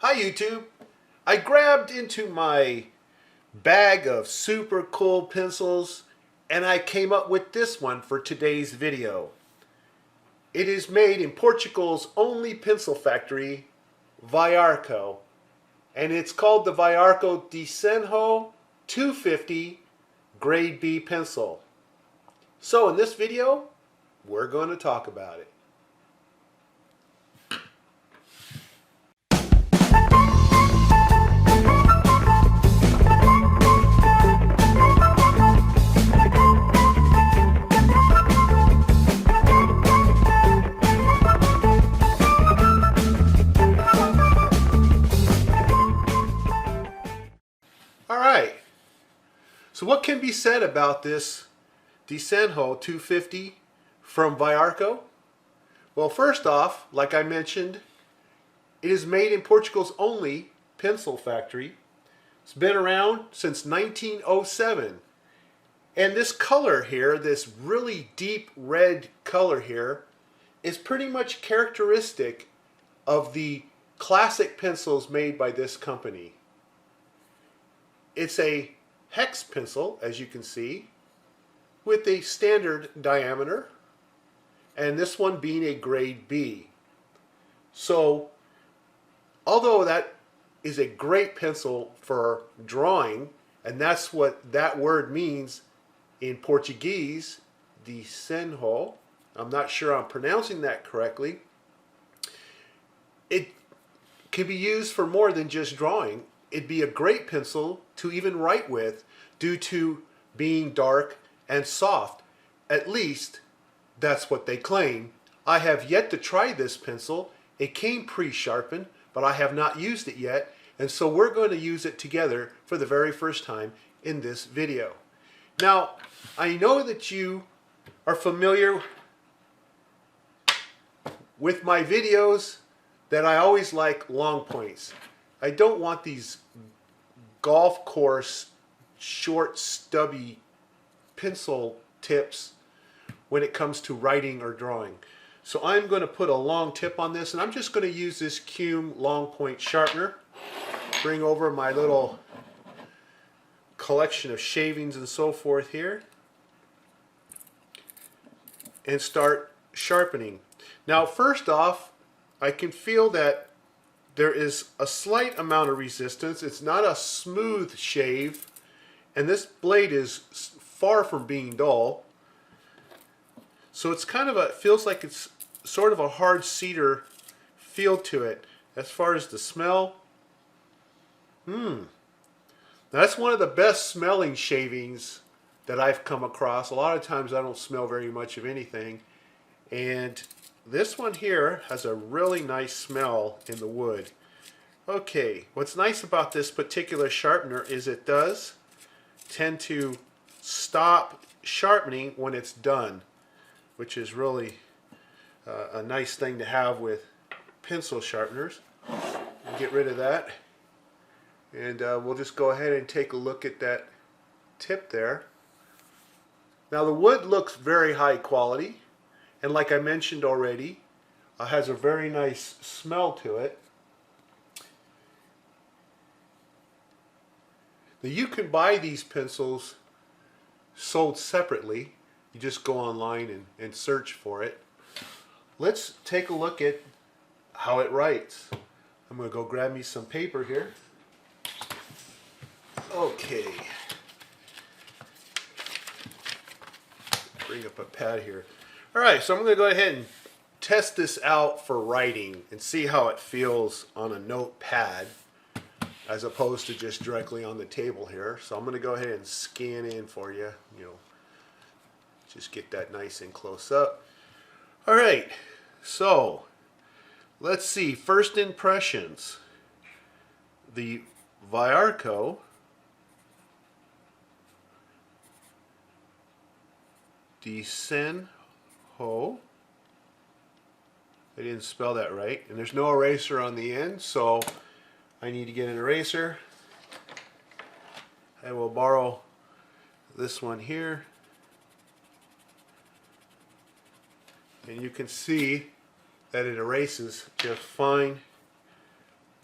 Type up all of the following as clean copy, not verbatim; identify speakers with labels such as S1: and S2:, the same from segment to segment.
S1: Hi YouTube! I grabbed into my bag of super cool pencils and I came up with this one for today's video. It is made in Portugal's only pencil factory, Viarco, and it's called the Viarco Desenho 250 Grade B pencil. So in this video, we're going to talk about it. Alright, so what can be said about this Desenho 250 from Viarco? Well, first off, like I mentioned, it is made in Portugal's only pencil factory. It's been around since 1907. And this color here, this really deep red color here, is pretty much characteristic of the classic pencils made by this company. It's a hex pencil, as you can see, with a standard diameter, and this one being a grade B. So, although that is a great pencil for drawing, and that's what that word means in Portuguese, desenho, I'm not sure I'm pronouncing that correctly, it can be used for more than just drawing. It'd be a great pencil to even write with due to being dark and soft. At least that's what they claim. I have yet to try this pencil. It came pre-sharpened, but I have not used it yet, and so we're going to use it together for the very first time in this video. Now, I know that you are familiar with my videos that I always like long points. I don't want these golf course short stubby pencil tips when it comes to writing or drawing. So I'm going to put a long tip on this, and I'm just going to use this Cume long point sharpener. Bring over my little collection of shavings and so forth here and start sharpening. Now first off, I can feel that there is a slight amount of resistance. It's not a smooth shave, and this blade is far from being dull. So it's kind of a, it feels like it's sort of a hard cedar feel to it. As far as the smell, that's one of the best smelling shavings that I've come across. A lot of times I don't smell very much of anything, and this one here has a really nice smell in the wood. Okay, what's nice about this particular sharpener is it does tend to stop sharpening when it's done, which is really a nice thing to have with pencil sharpeners. Get rid of that, and we'll just go ahead and take a look at that tip there. Now the wood looks very high quality, and like I mentioned already, has a very nice smell to it. Now you can buy these pencils sold separately. You just go online and search for it. Let's take a look at how it writes. I'm going to go grab me some paper here. Okay. Bring up a pad here. Alright, so I'm going to go ahead and test this out for writing and see how it feels on a notepad as opposed to just directly on the table here. So I'm going to go ahead and scan in for you, just get that nice and close up. Alright, so let's see, first impressions. The Viarco Desenho, I didn't spell that right, and there's no eraser on the end, so I need to get an eraser. I will borrow this one here, and you can see that it erases just fine.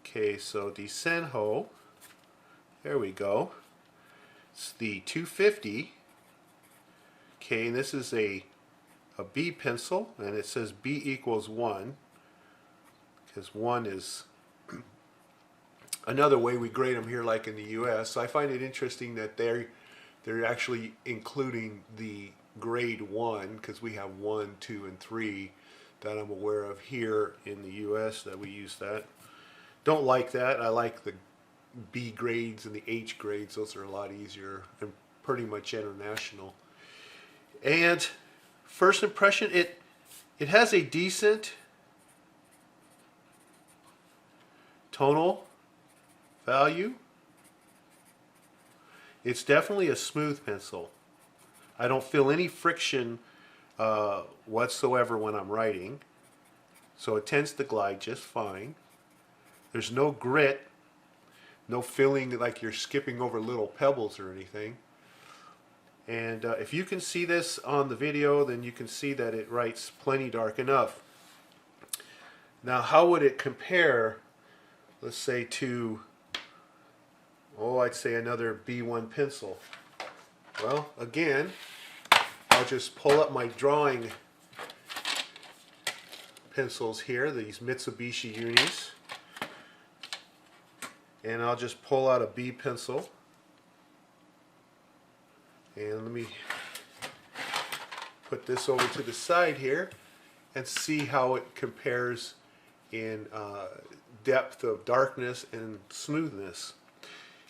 S1: Okay, so Desenho, there we go. It's the 250. Okay, and this is a B pencil, and it says B equals 1, because 1 is another way we grade them here like in the US. So I find it interesting that they're actually including the grade 1, because we have 1, 2, and 3 that I'm aware of here in the US that we use that. Don't like that. I like the B grades and the H grades. Those are a lot easier and pretty much international. And first impression, it has a decent tonal value. It's definitely a smooth pencil. I don't feel any friction whatsoever when I'm writing, so it tends to glide just fine. There's no grit, no feeling like you're skipping over little pebbles or anything. And if you can see this on the video, then you can see that it writes plenty dark enough. Now, how would it compare, let's say, to, I'd say another B1 pencil? Well, again, I'll just pull up my drawing pencils here, these Mitsubishi Unis, and I'll just pull out a B pencil. And let me put this over to the side here and see how it compares in depth of darkness and smoothness.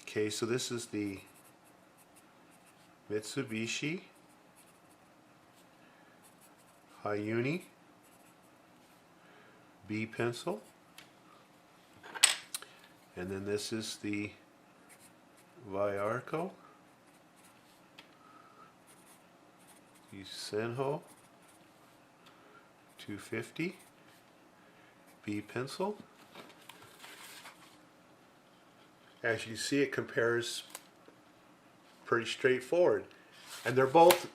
S1: Okay, so this is the Mitsubishi Uni B pencil. And then this is the Viarco Desenho 250 B pencil. As you see, it compares pretty straightforward. And they're both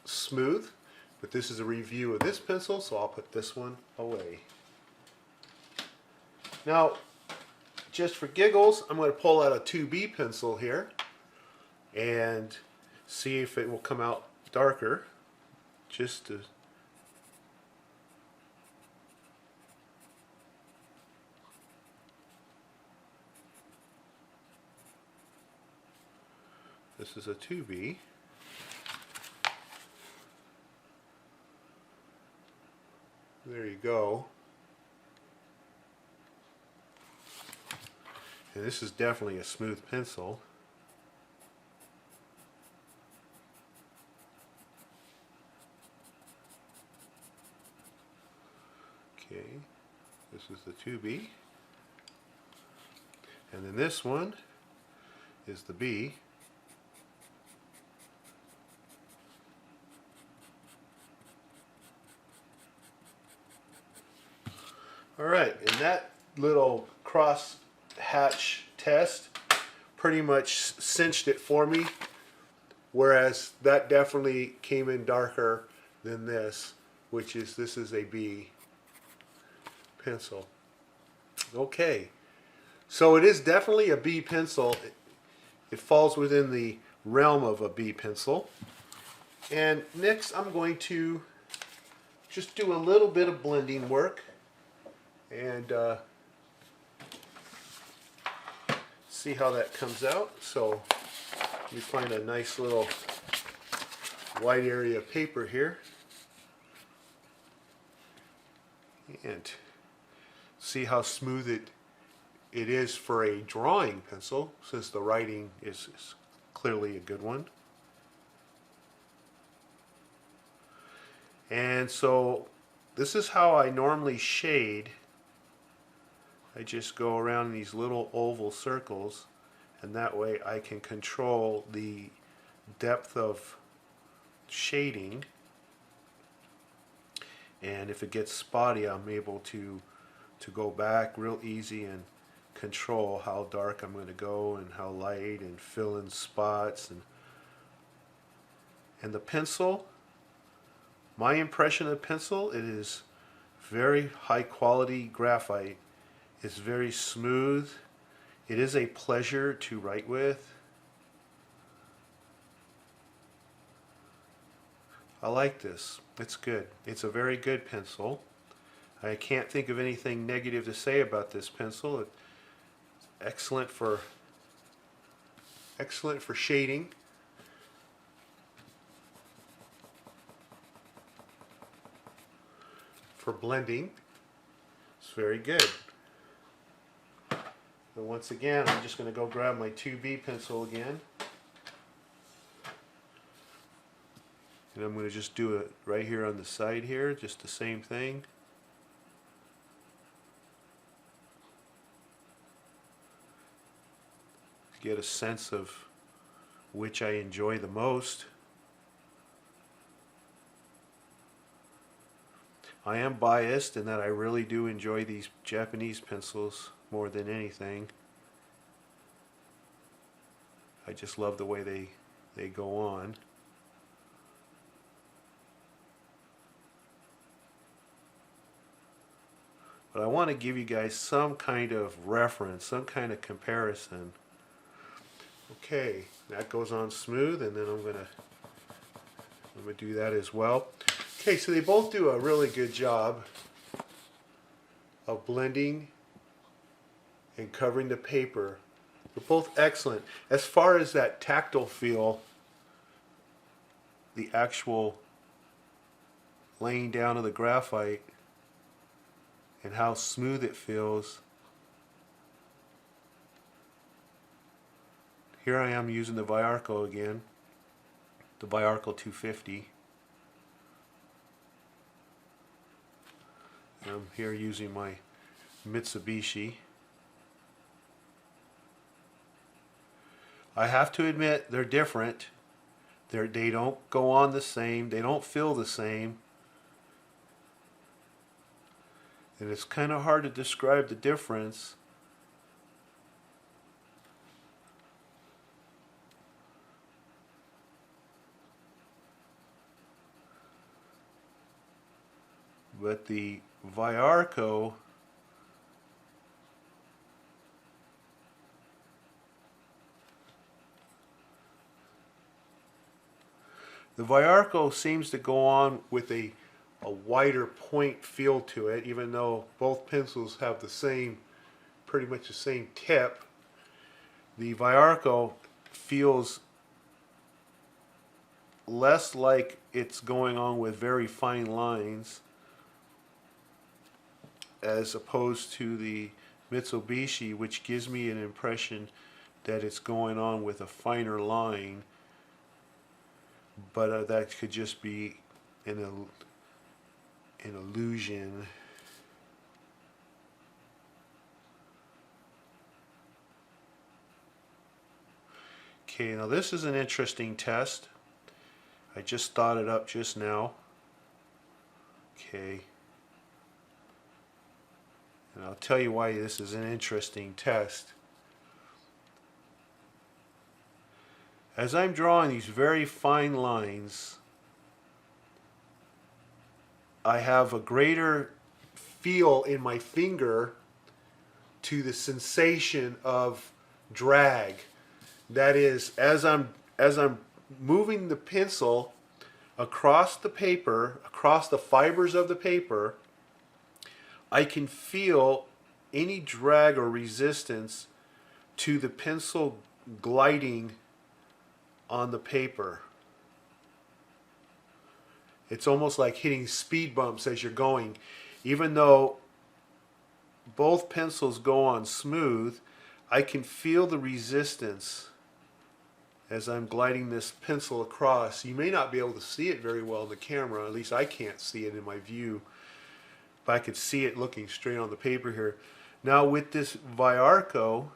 S1: smooth, but this is a review of this pencil, so I'll put this one away. Now, just for giggles, I'm going to pull out a 2B pencil here and see if it will come out darker. Just to this is a 2B. There you go. And this is definitely a smooth pencil. Okay, this is the 2B. And then this one is the B. Alright, and that little cross hatch test pretty much cinched it for me, whereas that definitely came in darker than this, this is a B pencil. Okay, so it is definitely a B pencil. It falls within the realm of a B pencil. And next I'm going to just do a little bit of blending work and see how that comes out. So let me find a nice little white area of paper here and see how smooth it is for a drawing pencil, since the writing is clearly a good one. And so this is how I normally shade. I just go around these little oval circles, and that way I can control the depth of shading. And if it gets spotty, I'm able to go back real easy and control how dark I'm going to go and how light, and fill in spots. And the pencil, my impression of the pencil, it is very high quality graphite, It's very smooth. It is a pleasure to write with. I like this. It's good. It's a very good pencil. I can't think of anything negative to say about this pencil. It's excellent for shading. For blending. It's very good. And once again, I'm just going to go grab my 2B pencil again. And I'm going to just do it right here on the side here, just the same thing. To get a sense of which I enjoy the most. I am biased in that I really do enjoy these Japanese pencils more than anything. I just love the way they go on. But I want to give you guys some kind of reference, some kind of comparison. Okay, that goes on smooth, and then I'm gonna do that as well. Okay, so they both do a really good job of blending and covering the paper. They're both excellent. As far as that tactile feel, the actual laying down of the graphite and how smooth it feels. Here I am using the Viarco again, the Viarco 250. And I'm here using my Mitsubishi. I have to admit they're different. They don't go on the same. They don't feel the same. And it's kind of hard to describe the difference. But the Viarco seems to go on with a wider point feel to it, even though both pencils have the same, pretty much the same tip. The Viarco feels less like it's going on with very fine lines as opposed to the Mitsubishi, which gives me an impression that it's going on with a finer line, but that could just be an illusion. Okay, now this is an interesting test. I just thought it up just now. Okay. And I'll tell you why this is an interesting test. As I'm drawing these very fine lines, I have a greater feel in my finger to the sensation of drag. That is, as I'm moving the pencil across the paper, across the fibers of the paper, I can feel any drag or resistance to the pencil gliding on the paper. It's almost like hitting speed bumps as you're going. Even though both pencils go on smooth, I can feel the resistance as I'm gliding this pencil across. You may not be able to see it very well in the camera, at least I can't see it in my view, but I could see it looking straight on the paper here. Now with this Viarco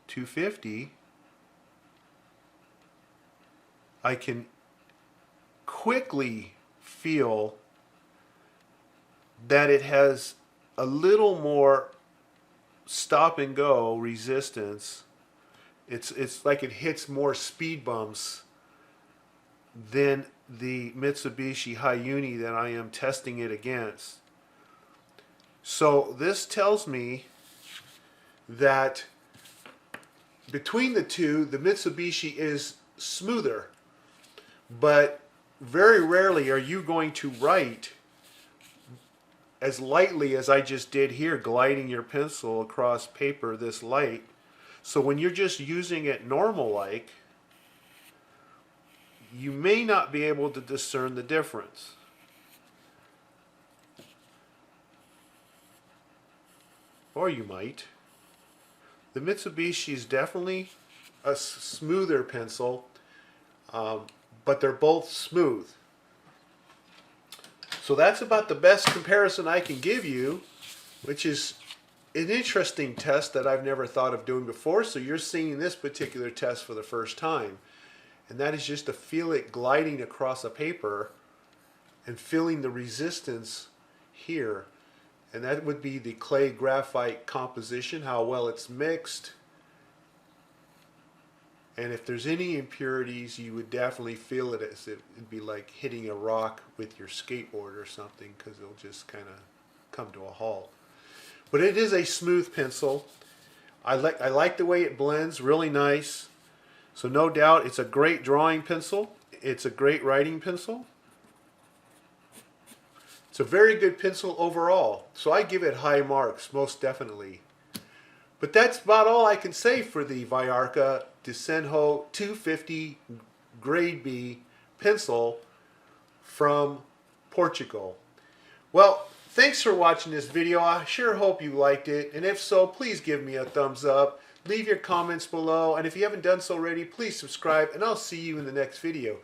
S1: 250, I can quickly feel that it has a little more stop and go resistance. It's like it hits more speed bumps than the Mitsubishi Hayuni that I am testing it against. So this tells me that between the two, the Mitsubishi is smoother, but very rarely are you going to write as lightly as I just did here, gliding your pencil across paper this light. So when you're just using it normal like, you may not be able to discern the difference. Or you might. The Mitsubishi is definitely a smoother pencil, but they're both smooth. So that's about the best comparison I can give you, which is an interesting test that I've never thought of doing before. So you're seeing this particular test for the first time. And that is just to feel it gliding across a paper and feeling the resistance here. And that would be the clay graphite composition, how well it's mixed. And if there's any impurities, you would definitely feel it as if it'd be like hitting a rock with your skateboard or something, because it'll just kind of come to a halt. But it is a smooth pencil. I like the way it blends, really nice. So no doubt it's a great drawing pencil. It's a great writing pencil. It's a very good pencil overall. So I give it high marks, most definitely. But that's about all I can say for the Viarco Desenho 250 Grade B pencil from Portugal. Well, thanks for watching this video. I sure hope you liked it. And if so, please give me a thumbs up. Leave your comments below. And if you haven't done so already, please subscribe. And I'll see you in the next video.